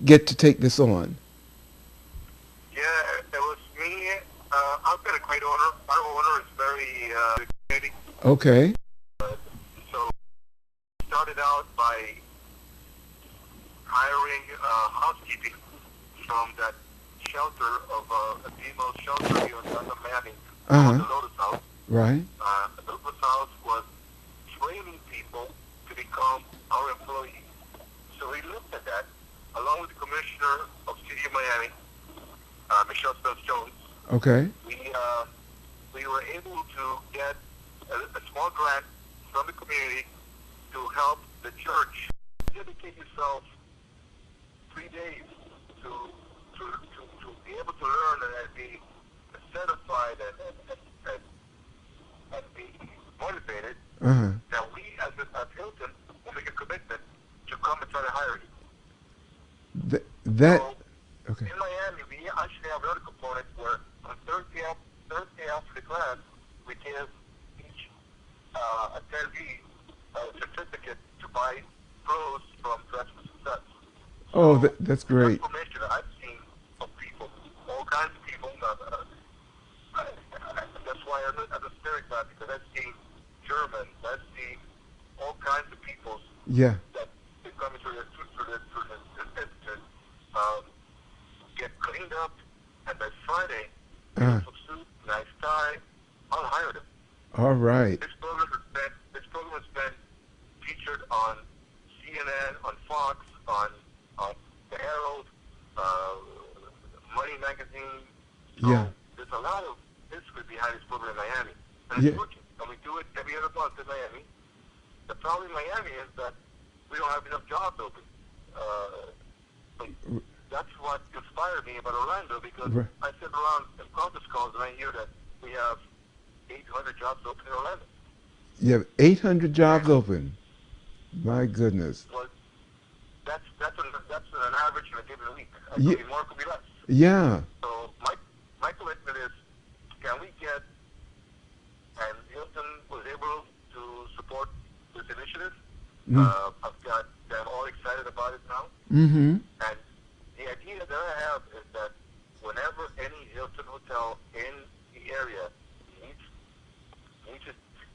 get to take this on? Yeah, it was me. I've got a great owner. Our owner is very educating. Okay. So started out by hiring housekeeping from that shelter of a female shelter here in Miami, Uh-huh. the Lotus House. Right. The Lotus House was training people to become our employees. So we looked at that, along with the commissioner of City of Miami, Michelle Spence-Jones. Okay. We were able to get a small grant from the community to help the church dedicate yourself 3 days to be able to learn and be certified and be motivated. Uh-huh. That we as Hilton will make a commitment to come and try to hire you. That. So Okay. in Miami, we actually have another component where on Thursday after the class, we give each attendee a certificate to buy clothes from Dress for Success. Oh, So that's the great. transformation that I've seen of people, all kinds of people. That's why I'm a spirit guy, because I've seen Germans, I've seen all kinds of peoples Yeah. that they come into the institute, get cleaned up beautiful suit, nice tie, I'll hire them. All right. This program has been featured on CNN, on Fox, on the Herald, Money Magazine. So Yeah. there's a lot of history behind this program in Miami. And Yeah. it's working. And we do it every other month in Miami. The problem in Miami is that we don't have enough jobs open. But that's what inspired me about Orlando, because Right. I sit around in conference calls and I hear that we have 800 jobs open in Orlando. You have 800 jobs open. My goodness. Well, that's an average in a given week. It Yeah. could be more, it could be less. Yeah. So my commitment is, can we get, and Hilton was able to support this initiative. I've got them all excited about it now. Mm-hmm. And the idea that I have is that whenever any Hilton hotel in the area needs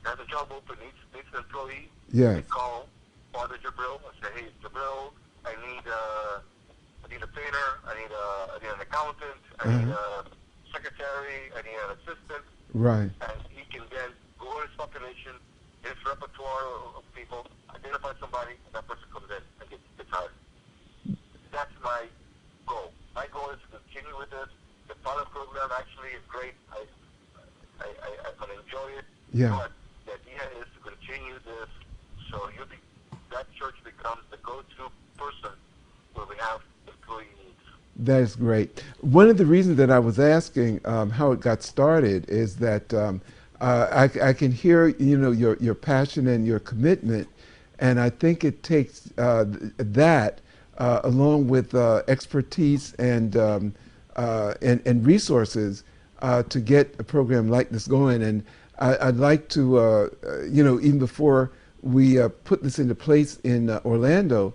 has a job open, needs an employee, Yes. they call Father Jabril and say, hey, Jabril, I need a painter, I need an accountant, I need a secretary, I need an assistant, Right. and he can then go in his population, his repertoire of people, identify somebody, and that person comes in and gets hired. That's my goal. My goal is to continue with this. The pilot program actually is great. I'm going to enjoy it. Yeah. But the idea is to continue this so that church becomes the go-to person where we have employee needs. That is great. One of the reasons that I was asking how it got started is that I can hear your passion and your commitment, and I think it takes that along with expertise and resources to get a program like this going. And I'd like to even before we put this into place in Orlando,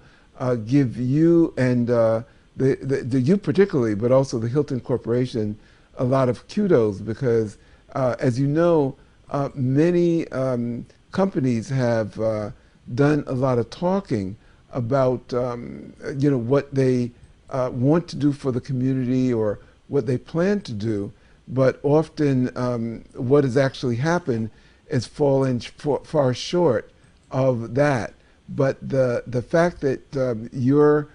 give you and the you particularly, but also the Hilton Corporation, a lot of kudos, because as you know, many companies have done a lot of talking about what they want to do for the community or what they plan to do, but often what has actually happened is fallen far short of that. But the fact that you're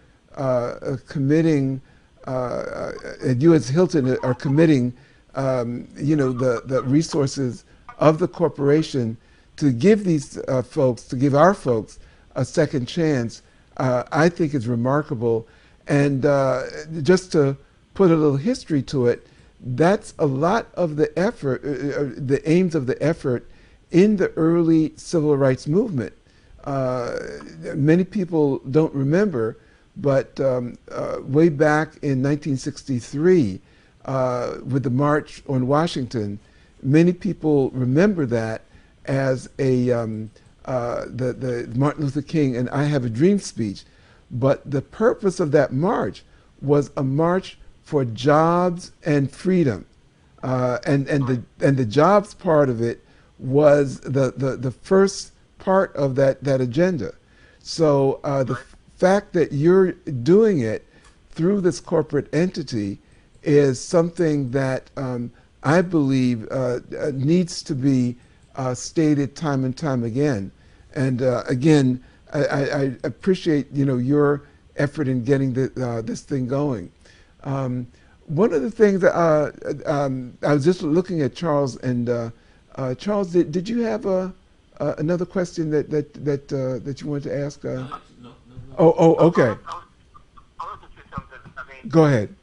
committing, and you as Hilton are committing, the resources of the corporation to give these folks, to give our folks a second chance, I think is remarkable. And just to put a little history to it, that's a lot of the effort, the aims of the effort in the early civil rights movement. Many people don't remember, but way back in 1963, with the March on Washington, many people remember that as the Martin Luther King and I Have a Dream speech. But the purpose of that march was a march for jobs and freedom, and the jobs part of it was the first part of that agenda. So the fact that you're doing it through this corporate entity is something that I believe needs to be stated time and time again. And again, I appreciate your effort in getting this thing going. One of the things that I was just looking at Charles, and Charles, did you have another question that you wanted to ask? No. Oh, okay. I want to say something. I mean, Go ahead.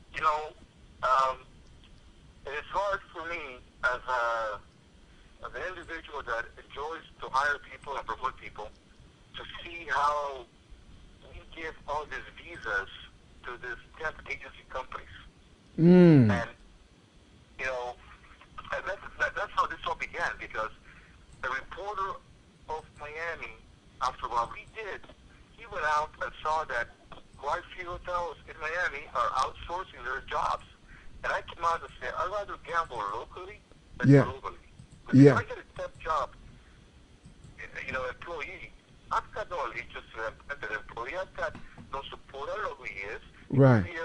It is hard for me as an individual that enjoys to hire people and promote people to see how we give all these visas to these temp agency companies. Mm. And, and that's how this all began, because the reporter of Miami, after what we did, he went out and saw that quite a few hotels in Miami are outsourcing their jobs. And I came out and said, I'd rather gamble locally than globally. Because if I get a temp job, employee, I've got no allegiance to that employee. I've got no support. I don't know who he is. Right. He,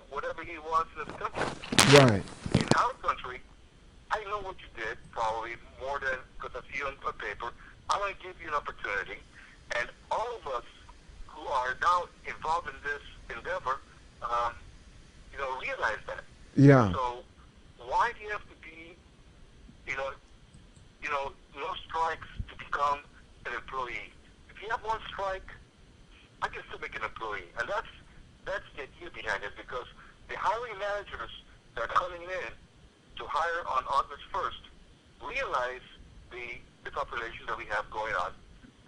whatever he was in his country. Right. In our country, I know what you did, probably more than because I see you on paper. I want to give you an opportunity, and all of us who are now involved in this endeavor, realize that. Yeah. So why do you have to be, no strikes to become an employee? If you have one strike, I can still make an employee, and that's the idea behind it, because the hiring managers that are coming in to hire on August 1st realize the population that we have going on,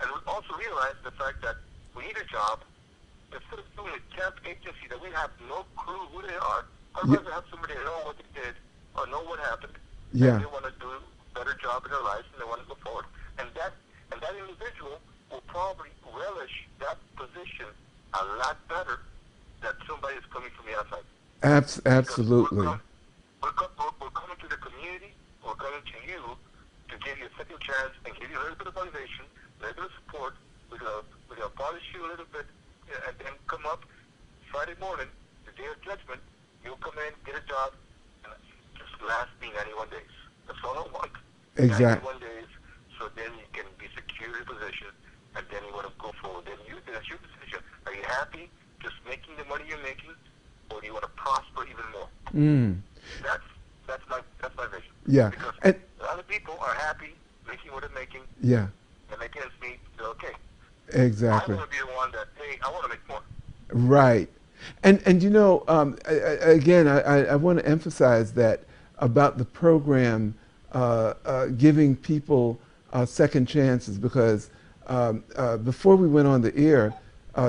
and we also realize the fact that we need a job. Instead of doing a temp agency that we have no clue who they are, I'd rather have somebody know what they did or know what happened. Yeah. And they want to do a better job in their lives and they want to go forward. And that individual will probably relish that position a lot better than somebody who's coming from the outside. Absolutely. We're coming to the community, we're coming to you to give you a second chance and give you a little bit of motivation, a little bit of support. We're going to polish you a little bit, and then come up Friday morning, the day of judgment. You'll come in, get a job, and just last me 91 days. That's all I want. Exactly. 91 days, so then you can be secure in your position, and then you want to go forward. That's your decision. Are you happy just making the money you're making, or do you want to prosper even more? That's my vision. Yeah. Because And a lot of people are happy making what they're making, yeah. and against me, they're okay. Exactly. I want to be the one that, hey, I want to make more. Right. And again, I want to emphasize that about the program giving people second chances, because before we went on the air,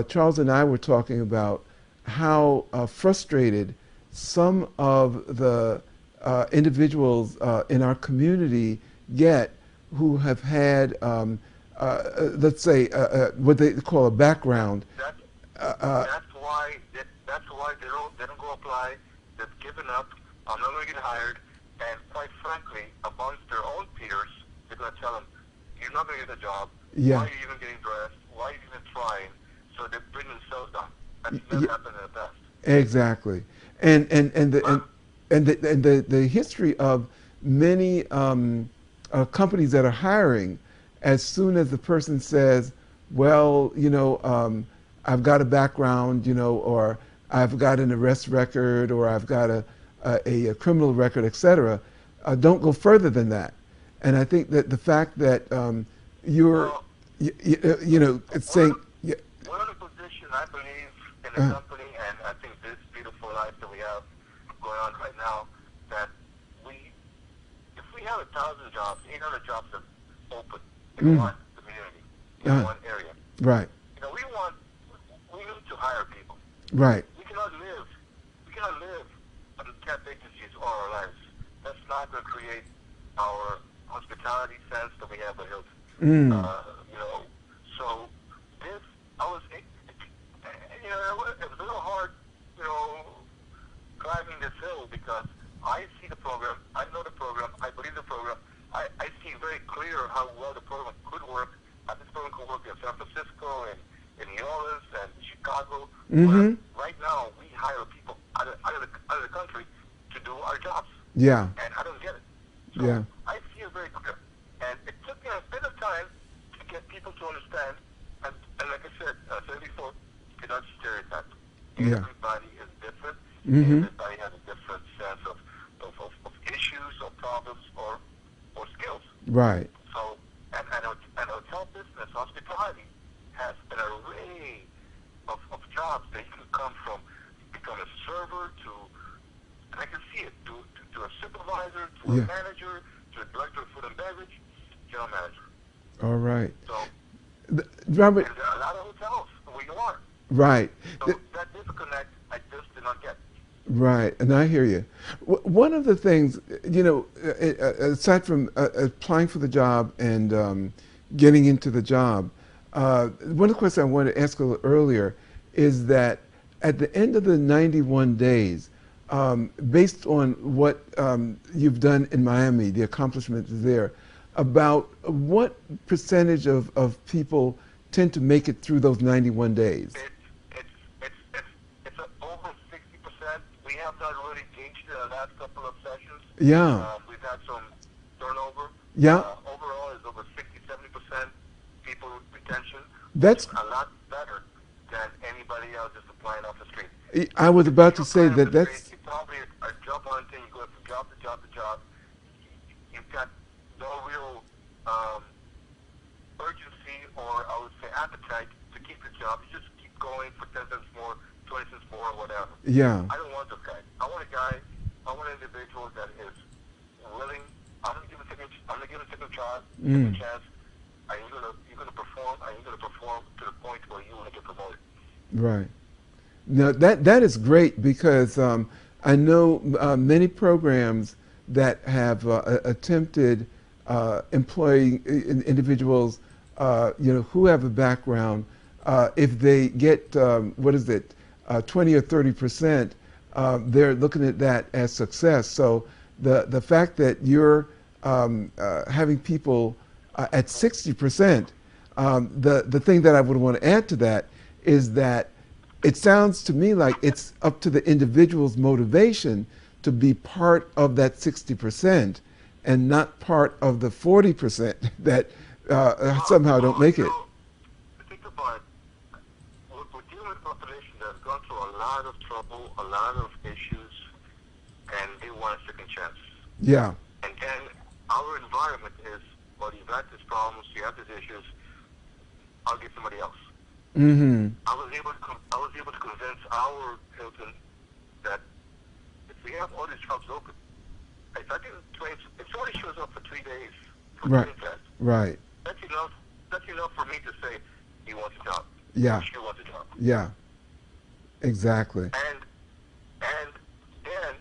Charles and I were talking about how frustrated some of the individuals in our community get who have had, let's say, what they call a background. That's why they don't go apply. They've given up. I'm not going to get hired. And quite frankly, amongst their own peers, they're going to tell them, "You're not going to get a job. Yeah. Why are you even getting dressed? Why are you even trying?" So they bring themselves down. That's never happened in the past. Exactly. And the history of many companies that are hiring, as soon as the person says, well, I've got a background, or I've got an arrest record, or I've got a criminal record, etc., don't go further than that. And I think that the fact that you're, it's saying... One of the positions I believe in the company, and I think this beautiful life that we have going on right now, that if we have 1,000 jobs, 800 jobs are open in one community, in one area. Right. We need to hire people. Right. We cannot live on temp agencies all our lives. That's not going to create our hospitality sense that we have at Hilton. So this, it was a little hard, climbing this hill, because I see the program, I know the program, I believe the program, I see very clear how well the program could work. This program could work in San Francisco and in New Orleans and Chicago. Where right now we hire people out of the country to do our jobs. Yeah. And I don't get it. So Yeah. I see it very clear. And it took me a bit of time to get people to understand. And like I said before, you cannot stereotype. Yeah. Everybody is different. Mm-hmm. Everybody has a different sense of issues or problems or skills. Right. So, and hotel business, hospitality, has an array of jobs that you can come from. Become a server to, and I can see it, to a supervisor, to a manager, to a director of food and beverage, general manager. All right. So, Robert. and there are a lot of hotels where you are. Right. So that disconnect, I just did not get. Right, and I hear you. One of the things, aside from applying for the job and getting into the job, one of the questions I wanted to ask a little earlier is that at the end of the 91 days, based on what you've done in Miami, the accomplishments there, about what percentage of people tend to make it through those 91 days? It's over 60%. We have applications. Yeah. We've had some turnover. Yeah. Overall, is over 60-70% people retention, which That's, is a lot better than anybody else just applying off the street. I was about to You're say applying off that the that's, street, you probably are job hunting, you go from job to job to job. You've got no real urgency or I would say appetite to keep your job. You just keep going for 10 cents more, 20 cents more, or whatever. yeah. I don't want this guy. I want an individual that is willing. I'm gonna give a second chance. Second chance. And you're gonna perform. And you're gonna perform to the point where you want to get promoted. Right. Now that is great because I know many programs that have attempted employing individuals, who have a background. If they get 20 or 30%, they're looking at that as success. So the fact that you're having people at 60%, the thing that I would want to add to that is that it sounds to me like it's up to the individual's motivation to be part of that 60% and not part of the 40% that somehow don't make it. Think about it. We're dealing with a population that's gone through a lot of trouble, a lot of issues, and they want a second chance. Yeah. And then our environment is, well, you've had these problems, you have these issues, I'll get somebody else. Mm-hmm. I was able to convince our Hilton that if we have all these jobs open, if I can train, if somebody shows up for 3 days for Right. training test, Right. that's enough. That's enough for me to say he wants a job. Yeah. She wants a job. Yeah. Exactly. And then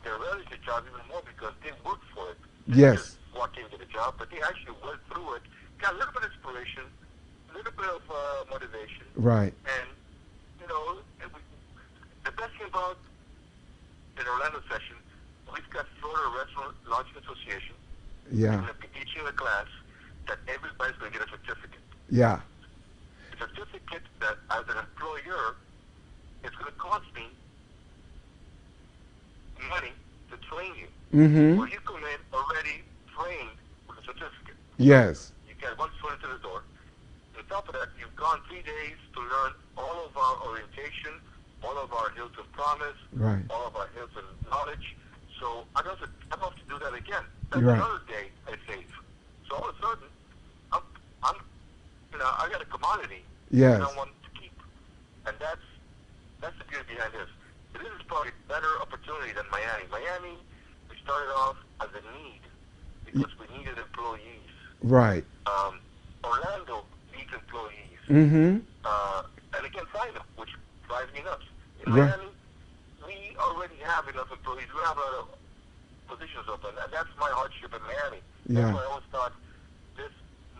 they relish the job even more because they worked for it. They Yes. just walked into the job, but they actually went through it, got a little bit of inspiration, a little bit of motivation. Right. And, the best thing about the Orlando session, we've got Florida Restaurant Lodging Association. Yeah. We're going to be teaching a class that everybody's going to get a certificate. Yeah. A certificate that, as an employer, it's going to cost me money to train you. Mm-hmm. Well, you come in already trained with a certificate. Yes. You get one foot into the door. On top of that, you've gone 3 days to learn all of our orientation, all of our Hilton Promise, Right. all of our Hilton knowledge. So I don't have to do that again. That's Right. another day I save. So all of a sudden, I got a commodity Yes. that I want to keep. And that's the beauty behind this. This is probably a better opportunity than Miami. Miami, we started off as a need because we needed employees. Right. Orlando needs employees. Mm-hmm. And they can't find them, which drives me nuts. In Right. Miami, we already have enough employees. We have a lot of positions open, and that's my hardship in Miami. Yeah. That's why I always thought this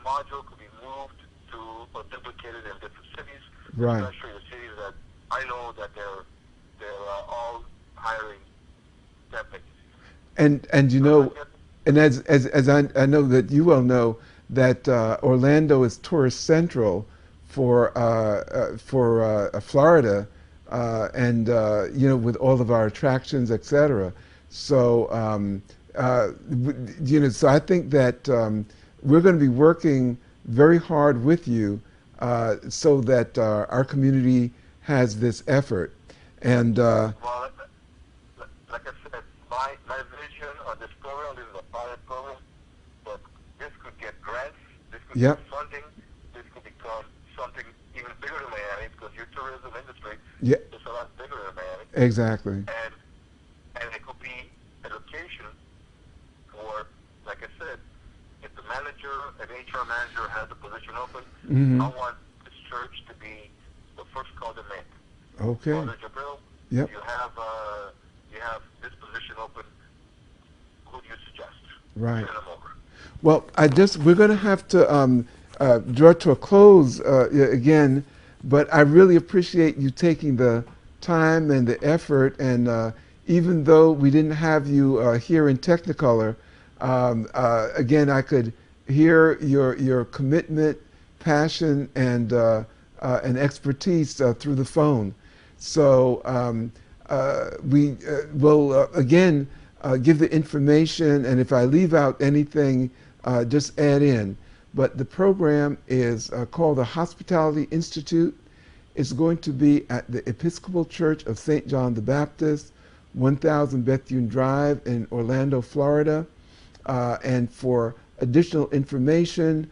module could be moved to or duplicated in different cities, Right. especially the cities that I know that they're all hiring deputies. And as I know that you well know that Orlando is tourist central for Florida, and with all of our attractions, etc. So so I think that we're going to be working very hard with you so that our community has this effort. And Well, like I said, my vision on this program, this is a pilot program, but this could get grants, this could Yep. get funding, this could become something even bigger than Miami because your tourism industry yeah, is a lot bigger than Miami. exactly. And it could be a location for, like I said, if the manager, an HR manager has a position open, Mhm. I want this church to be the first call to make. Okay. Father Jabril, Yep. you have this position open. Who do you suggest? Right. Send them over. Well, we're going to have to draw to a close again, but I really appreciate you taking the time and the effort. And even though we didn't have you here in Technicolor, again, I could hear your commitment, passion, and expertise through the phone. So we will again give the information, and if I leave out anything, just add in. But the program is called the Hospitality Institute. It's going to be at the Episcopal Church of St. John the Baptist, 1000 Bethune Drive in Orlando, Florida. And for additional information,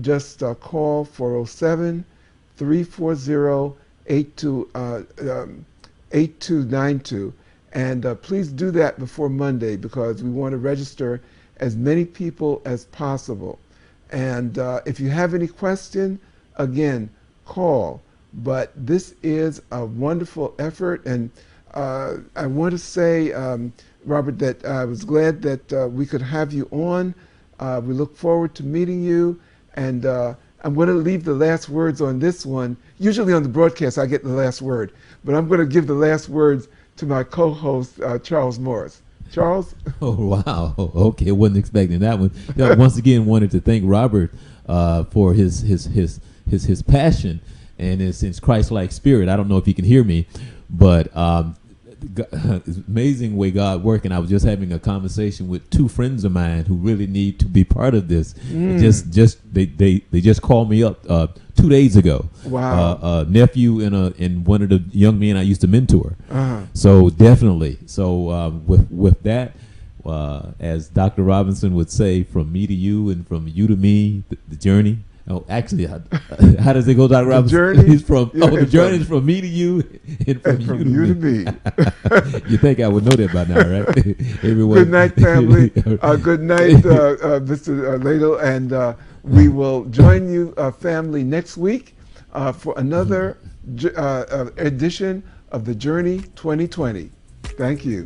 just call 407-340-8292. And please do that before Monday, because we want to register as many people as possible. And if you have any question, again, call. But this is a wonderful effort, and I want to say, Robert, that I was glad that we could have you on. We look forward to meeting you, and I'm going to leave the last words on this one. Usually on the broadcast I get the last word, but I'm going to give the last words to my co-host, Charles Morris. Charles? Oh, wow. Okay, wasn't expecting that one. Once again, wanted to thank Robert for his passion and his Christ-like spirit. I don't know if you can hear me, but it's amazing way God works. And I was just having a conversation with two friends of mine who really need to be part of this. They just called me up 2 days ago. Wow. A nephew and one of the young men I used to mentor. So definitely. So with that, as Dr. Robinson would say, from me to you and from you to me, the journey. Oh, actually, how does it go, Dr. Robinson? The journey? The journey is from me to you and from you to me. You think I would know that by now, right? Everyone. Good night, family. Good night, Mr. Lacle. And we will join you, family, next week for another edition of the Journey 2020. Thank you.